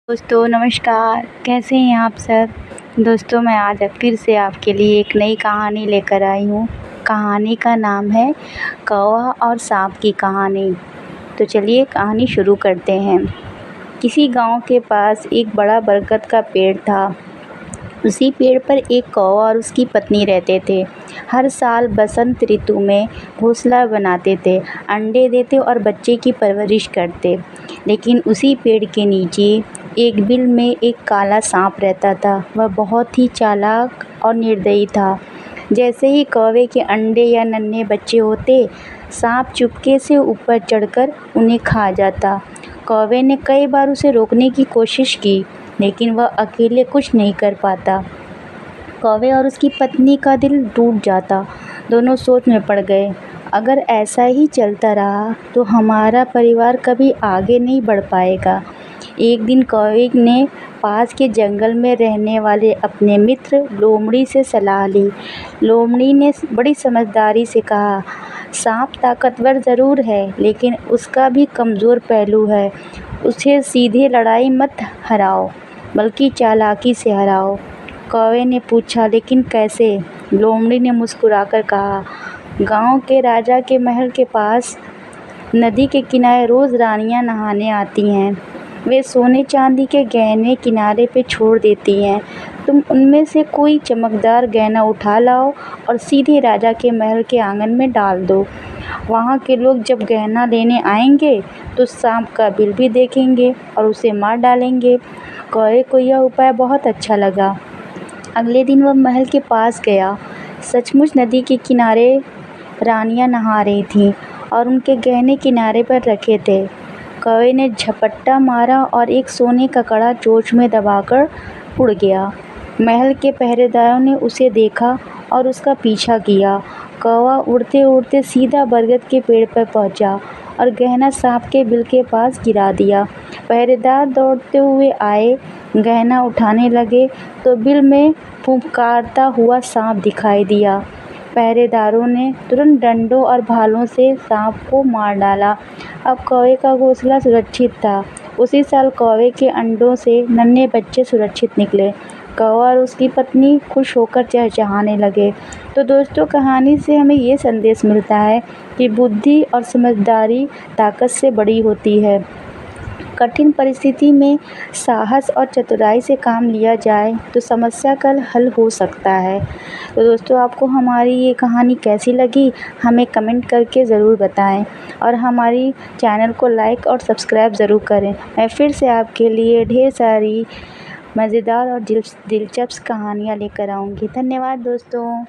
दोस्तों नमस्कार, कैसे हैं आप सब। दोस्तों मैं आज फिर से आपके लिए एक नई कहानी लेकर आई हूँ। कहानी का नाम है कौवा और सांप की कहानी। तो चलिए कहानी शुरू करते हैं। किसी गांव के पास एक बड़ा बरगद का पेड़ था। उसी पेड़ पर एक कौवा और उसकी पत्नी रहते थे। हर साल बसंत ऋतु में घोंसला बनाते थे, अंडे देते और बच्चे की परवरिश करते। लेकिन उसी पेड़ के नीचे एक बिल में एक काला सांप रहता था। वह बहुत ही चालाक और निर्दयी था। जैसे ही कौवे के अंडे या नन्हे बच्चे होते, सांप चुपके से ऊपर चढ़कर उन्हें खा जाता। कौवे ने कई बार उसे रोकने की कोशिश की, लेकिन वह अकेले कुछ नहीं कर पाता। कौवे और उसकी पत्नी का दिल टूट जाता। दोनों सोच में पड़ गए, अगर ऐसा ही चलता रहा तो हमारा परिवार कभी आगे नहीं बढ़ पाएगा। एक दिन कौवे ने पास के जंगल में रहने वाले अपने मित्र लोमड़ी से सलाह ली। लोमड़ी ने बड़ी समझदारी से कहा, सांप ताकतवर ज़रूर है, लेकिन उसका भी कमज़ोर पहलू है। उसे सीधे लड़ाई मत हराओ, बल्कि चालाकी से हराओ। कौवे ने पूछा, लेकिन कैसे? लोमड़ी ने मुस्कुराकर कहा, गांव के राजा के महल के पास नदी के किनारे रोज़ रानियां नहाने आती हैं। वे सोने चांदी के गहने किनारे पे छोड़ देती हैं। तुम उनमें से कोई चमकदार गहना उठा लाओ और सीधे राजा के महल के आंगन में डाल दो। वहाँ के लोग जब गहना लेने आएंगे तो सांप का बिल भी देखेंगे और उसे मार डालेंगे। कौवे को यह उपाय बहुत अच्छा लगा। अगले दिन वह महल के पास गया। सचमुच नदी के किनारे रानियां नहा रही थीं और उनके गहने किनारे पर रखे थे। कौवे ने झपट्टा मारा और एक सोने का कड़ा चोंच में दबाकर उड़ गया। महल के पहरेदारों ने उसे देखा और उसका पीछा किया। कौवा उड़ते उड़ते सीधा बरगद के पेड़ पर पहुंचा और गहना सांप के बिल के पास गिरा दिया। पहरेदार दौड़ते हुए आए, गहना उठाने लगे तो बिल में फुफकारता हुआ सांप दिखाई दिया। पहरेदारों ने तुरंत डंडों और भालों से सांप को मार डाला। अब कौवे का घोंसला सुरक्षित था। उसी साल कौवे के अंडों से नन्हे बच्चे सुरक्षित निकले। कौवा और उसकी पत्नी खुश होकर चहचहाने लगे। तो दोस्तों, कहानी से हमें ये संदेश मिलता है कि बुद्धि और समझदारी ताकत से बड़ी होती है। कठिन परिस्थिति में साहस और चतुराई से काम लिया जाए तो समस्या का हल हो सकता है। तो दोस्तों, आपको हमारी ये कहानी कैसी लगी हमें कमेंट करके ज़रूर बताएं और हमारी चैनल को लाइक और सब्सक्राइब ज़रूर करें। मैं फिर से आपके लिए ढेर सारी मज़ेदार और दिलचस्प कहानियाँ लेकर आऊँगी। धन्यवाद दोस्तों।